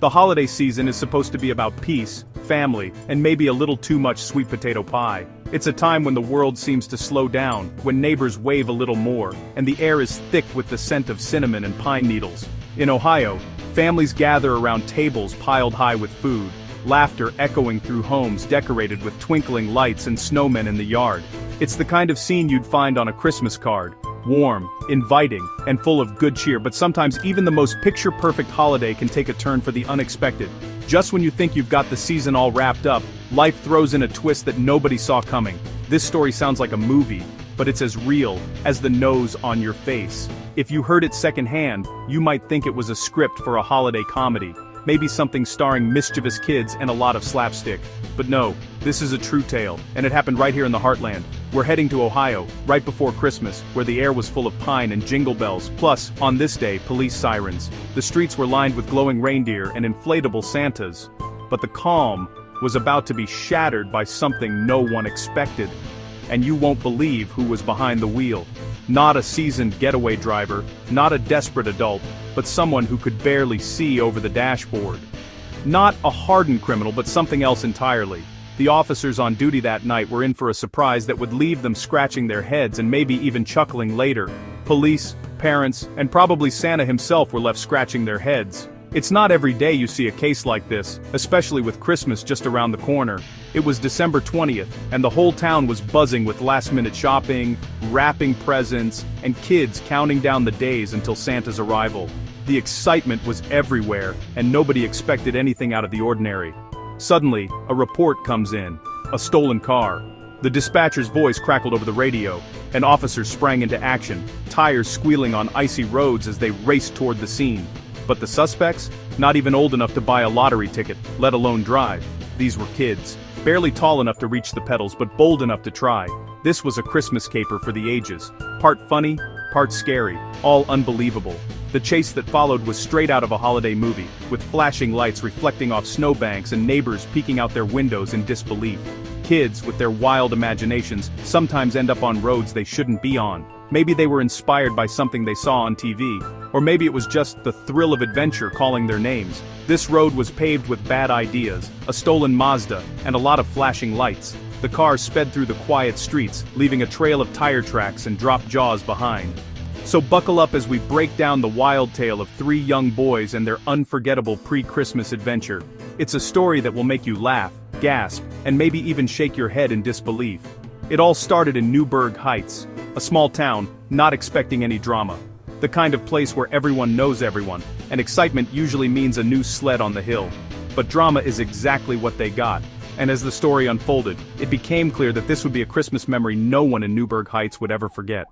The holiday season is supposed to be about peace, family, and maybe a little too much sweet potato pie. It's a time when the world seems to slow down, when neighbors wave a little more, and the air is thick with the scent of cinnamon and pine needles. In Ohio, families gather around tables piled high with food, laughter echoing through homes decorated with twinkling lights and snowmen in the yard. It's the kind of scene you'd find on a Christmas card. Warm, inviting, and full of good cheer, but sometimes even the most picture-perfect holiday can take a turn for the unexpected. Just when you think you've got the season all wrapped up, life throws in a twist that nobody saw coming. This story sounds like a movie, but it's as real as the nose on your face. If you heard it secondhand, you might think it was a script for a holiday comedy. Maybe something starring mischievous kids and a lot of slapstick. But no, this is a true tale, and it happened right here in the heartland. We're heading to Ohio, right before Christmas, where the air was full of pine and jingle bells, plus, on this day, police sirens. The streets were lined with glowing reindeer and inflatable Santas. But the calm was about to be shattered by something no one expected. And you won't believe who was behind the wheel. Not a seasoned getaway driver, not a desperate adult, but someone who could barely see over the dashboard. Not a hardened criminal, but something else entirely. The officers on duty that night were in for a surprise that would leave them scratching their heads and maybe even chuckling later. Police, parents, and probably Santa himself were left scratching their heads. It's not every day you see a case like this, especially with Christmas just around the corner. It was December 20th, and the whole town was buzzing with last-minute shopping, wrapping presents, and kids counting down the days until Santa's arrival. The excitement was everywhere, and nobody expected anything out of the ordinary. Suddenly, a report comes in. A stolen car. The dispatcher's voice crackled over the radio, and officers sprang into action, tires squealing on icy roads as they raced toward the scene. But the suspects? Not even old enough to buy a lottery ticket, let alone drive. These were kids, barely tall enough to reach the pedals but bold enough to try. This was a Christmas caper for the ages. Part funny, part scary, all unbelievable. The chase that followed was straight out of a holiday movie, with flashing lights reflecting off snowbanks and neighbors peeking out their windows in disbelief. Kids, with their wild imaginations, sometimes end up on roads they shouldn't be on. Maybe they were inspired by something they saw on TV, or maybe it was just the thrill of adventure calling their names. This road was paved with bad ideas, a stolen Mazda, and a lot of flashing lights. The cars sped through the quiet streets, leaving a trail of tire tracks and dropped jaws behind. So buckle up as we break down the wild tale of three young boys and their unforgettable pre-Christmas adventure. It's a story that will make you laugh, gasp, and maybe even shake your head in disbelief. It all started in Newburgh Heights, a small town, not expecting any drama. The kind of place where everyone knows everyone, and excitement usually means a new sled on the hill. But drama is exactly what they got, and as the story unfolded, it became clear that this would be a Christmas memory no one in Newburgh Heights would ever forget.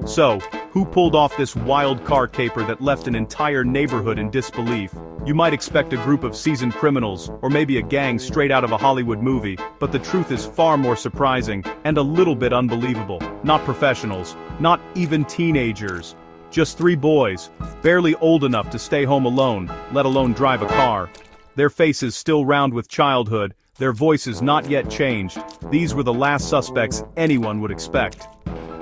So, who pulled off this wild car caper that left an entire neighborhood in disbelief? You might expect a group of seasoned criminals, or maybe a gang straight out of a Hollywood movie, but the truth is far more surprising, and a little bit unbelievable. Not professionals, not even teenagers. Just three boys, barely old enough to stay home alone, let alone drive a car. Their faces still round with childhood, their voices not yet changed. These were the last suspects anyone would expect.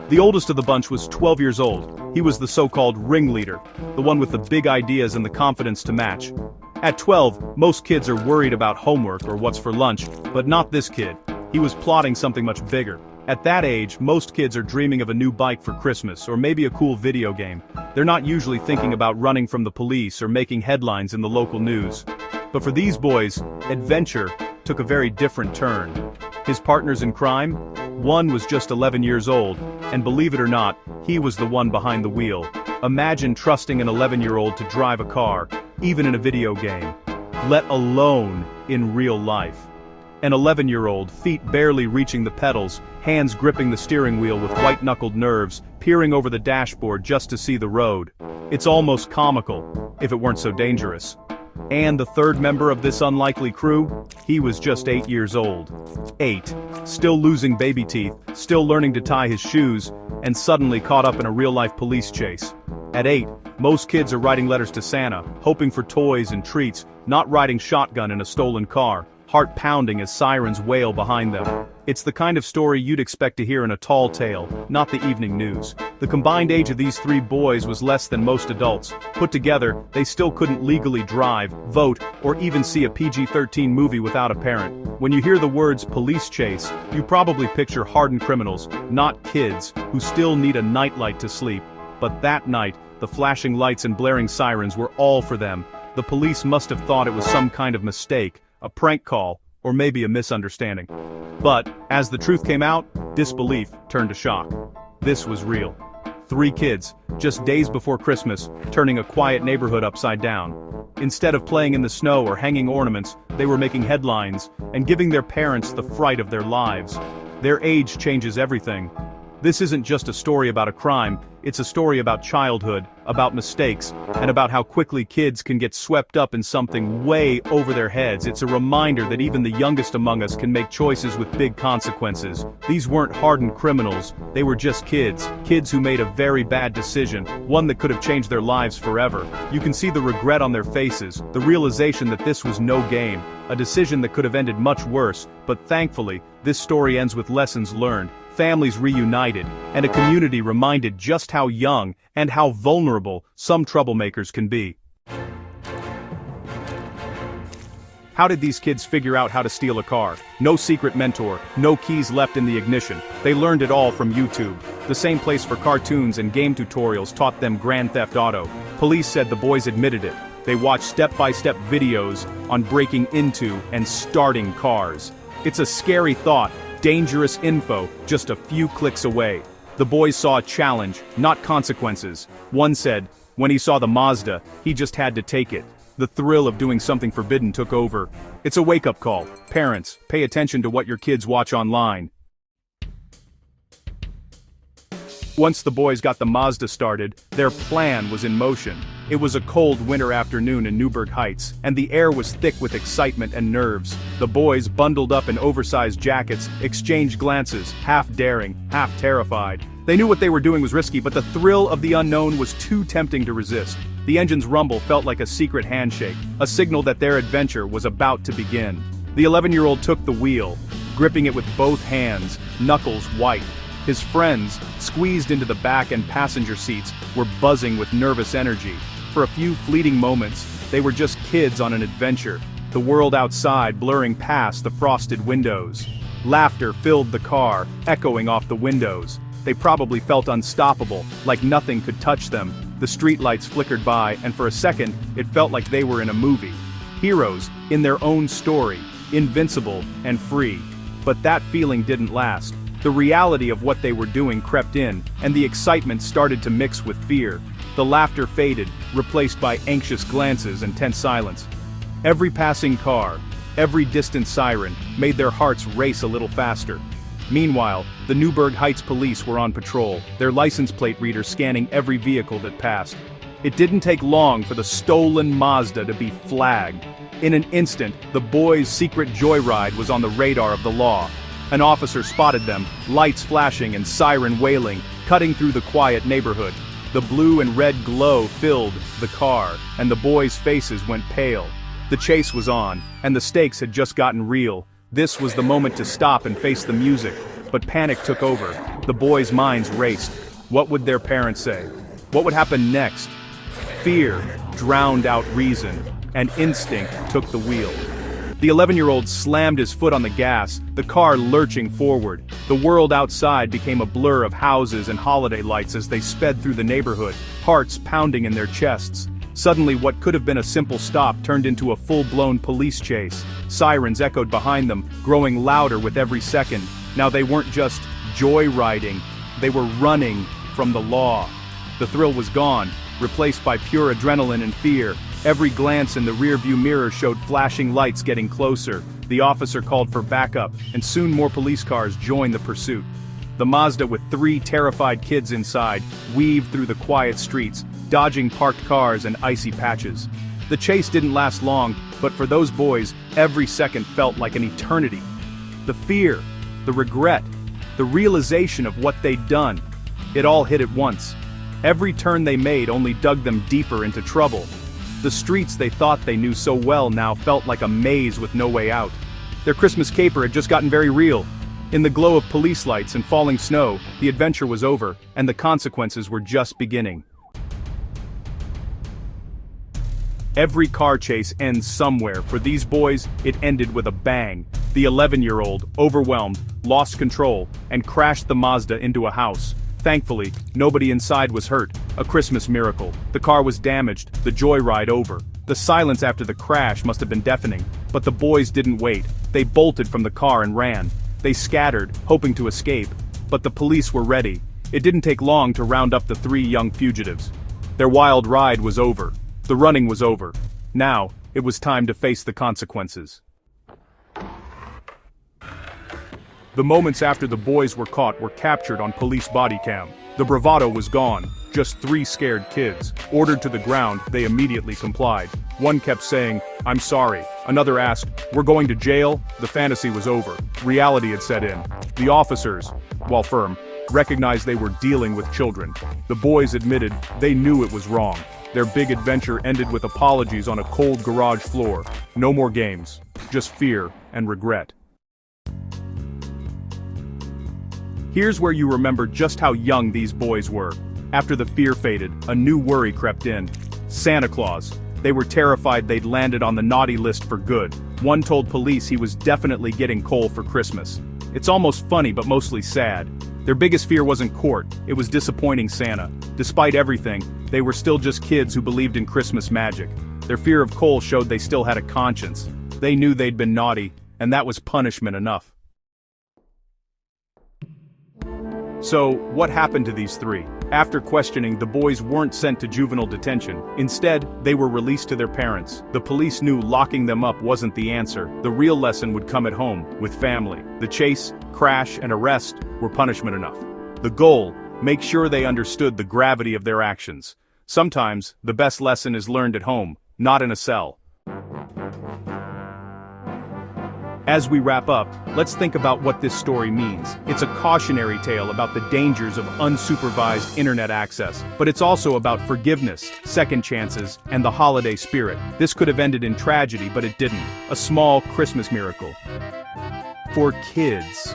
The oldest of the bunch was 12 years old. He was the so-called ringleader, the one with the big ideas and the confidence to match. At 12, most kids are worried about homework or what's for lunch, but not this kid. He was plotting something much bigger. At that age, most kids are dreaming of a new bike for Christmas or maybe a cool video game. They're not usually thinking about running from the police or making headlines in the local news. But for these boys, adventure took a very different turn. His partners in crime? One was just 11 years old, and believe it or not, he was the one behind the wheel. Imagine trusting an 11-year-old to drive a car, even in a video game, let alone in real life. An 11-year-old, feet barely reaching the pedals, hands gripping the steering wheel with white-knuckled nerves, peering over the dashboard just to see the road. It's almost comical, if it weren't so dangerous. And the third member of this unlikely crew? He was just 8 years old. 8. Still losing baby teeth, still learning to tie his shoes, and suddenly caught up in a real-life police chase. At 8, most kids are writing letters to Santa, hoping for toys and treats, not riding shotgun in a stolen car, heart pounding as sirens wail behind them. It's the kind of story you'd expect to hear in a tall tale, not the evening news. The combined age of these three boys was less than most adults. Put together, they still couldn't legally drive, vote, or even see a PG-13 movie without a parent. When you hear the words police chase, you probably picture hardened criminals, not kids, who still need a nightlight to sleep. But that night, the flashing lights and blaring sirens were all for them. The police must have thought it was some kind of mistake, a prank call, or maybe a misunderstanding. But, as the truth came out, disbelief turned to shock. This was real. 3 kids, just days before Christmas, turning a quiet neighborhood upside down. Instead of playing in the snow or hanging ornaments, they were making headlines, and giving their parents the fright of their lives. Their age changes everything. This isn't just a story about a crime, it's a story about childhood, about mistakes, and about how quickly kids can get swept up in something way over their heads. It's a reminder that even the youngest among us can make choices with big consequences. These weren't hardened criminals, they were just kids who made a very bad decision, one that could have changed their lives forever. You can see the regret on their faces, the realization that this was no game, a decision that could have ended much worse, but thankfully, this story ends with lessons learned. Families reunited, and a community reminded just how young and how vulnerable some troublemakers can be. How did these kids figure out how to steal a car? No secret mentor, no keys left in the ignition. They learned it all from YouTube. The same place for cartoons and game tutorials taught them Grand Theft Auto. Police said the boys admitted it. They watched step-by-step videos on breaking into and starting cars. It's a scary thought. Dangerous info, just a few clicks away. The boys saw a challenge, not consequences. One said, when he saw the Mazda, he just had to take it. The thrill of doing something forbidden took over. It's a wake-up call. Parents, pay attention to what your kids watch online. Once the boys got the Mazda started, their plan was in motion. It was a cold winter afternoon in Newburgh Heights, and the air was thick with excitement and nerves. The boys, bundled up in oversized jackets, exchanged glances, half daring, half terrified. They knew what they were doing was risky, but the thrill of the unknown was too tempting to resist. The engine's rumble felt like a secret handshake, a signal that their adventure was about to begin. The 11-year-old took the wheel, gripping it with both hands, knuckles white. His friends, squeezed into the back and passenger seats, were buzzing with nervous energy. For a few fleeting moments, they were just kids on an adventure, the world outside blurring past the frosted windows. Laughter filled the car, echoing off the windows. They probably felt unstoppable, like nothing could touch them. The streetlights flickered by, and for a second, it felt like they were in a movie. Heroes, in their own story, invincible and free. But that feeling didn't last. The reality of what they were doing crept in, and the excitement started to mix with fear. The laughter faded, replaced by anxious glances and tense silence. Every passing car, every distant siren, made their hearts race a little faster. Meanwhile, the Newburgh Heights police were on patrol, their license plate readers scanning every vehicle that passed. It didn't take long for the stolen Mazda to be flagged. In an instant, the boys' secret joyride was on the radar of the law. An officer spotted them, lights flashing and siren wailing, cutting through the quiet neighborhood. The blue and red glow filled the car, and the boys' faces went pale. The chase was on, and the stakes had just gotten real. This was the moment to stop and face the music, but panic took over. The boys' minds raced. What would their parents say? What would happen next? Fear drowned out reason, and instinct took the wheel. The 11-year-old slammed his foot on the gas, the car lurching forward. The world outside became a blur of houses and holiday lights as they sped through the neighborhood, hearts pounding in their chests. Suddenly, what could have been a simple stop turned into a full-blown police chase. Sirens echoed behind them, growing louder with every second. Now they weren't just joyriding, they were running from the law. The thrill was gone, replaced by pure adrenaline and fear. Every glance in the rearview mirror showed flashing lights getting closer. The officer called for backup, and soon more police cars joined the pursuit. The Mazda with 3 terrified kids inside weaved through the quiet streets, dodging parked cars and icy patches. The chase didn't last long, but for those boys, every second felt like an eternity. The fear, the regret, the realization of what they'd done, it all hit at once. Every turn they made only dug them deeper into trouble. The streets they thought they knew so well now felt like a maze with no way out. Their Christmas caper had just gotten very real. In the glow of police lights and falling snow, the adventure was over, and the consequences were just beginning. Every car chase ends somewhere. For these boys, it ended with a bang. The 11-year-old, overwhelmed, lost control, and crashed the Mazda into a house. Thankfully, nobody inside was hurt. A Christmas miracle. The car was damaged, the joyride over. The silence after the crash must have been deafening. But the boys didn't wait. They bolted from the car and ran. They scattered, hoping to escape. But the police were ready. It didn't take long to round up the 3 young fugitives. Their wild ride was over. The running was over. Now, it was time to face the consequences. The moments after the boys were caught were captured on police body cam. The bravado was gone. Just 3 scared kids. Ordered to the ground, they immediately complied. One kept saying, "I'm sorry." Another asked, "We're going to jail?" The fantasy was over. Reality had set in. The officers, while firm, recognized they were dealing with children. The boys admitted they knew it was wrong. Their big adventure ended with apologies on a cold garage floor. No more games. Just fear and regret. Here's where you remember just how young these boys were. After the fear faded, a new worry crept in. Santa Claus. They were terrified they'd landed on the naughty list for good. One told police he was definitely getting coal for Christmas. It's almost funny but mostly sad. Their biggest fear wasn't court, it was disappointing Santa. Despite everything, they were still just kids who believed in Christmas magic. Their fear of coal showed they still had a conscience. They knew they'd been naughty, and that was punishment enough. So, what happened to these 3? After questioning, the boys weren't sent to juvenile detention. Instead, they were released to their parents. The police knew locking them up wasn't the answer. The real lesson would come at home, with family. The chase, crash, and arrest were punishment enough. The goal: make sure they understood the gravity of their actions. Sometimes, the best lesson is learned at home, not in a cell. As we wrap up, let's think about what this story means. It's a cautionary tale about the dangers of unsupervised internet access, but it's also about forgiveness, second chances, and the holiday spirit. This could have ended in tragedy, but it didn't. A small Christmas miracle. For kids.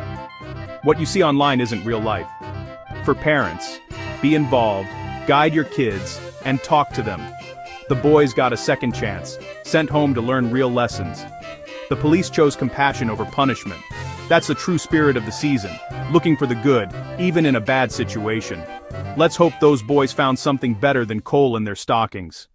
What you see online isn't real life. For parents, be involved, guide your kids, and talk to them. The boys got a second chance, sent home to learn real lessons. The police chose compassion over punishment. That's the true spirit of the season, looking for the good, even in a bad situation. Let's hope those boys found something better than coal in their stockings.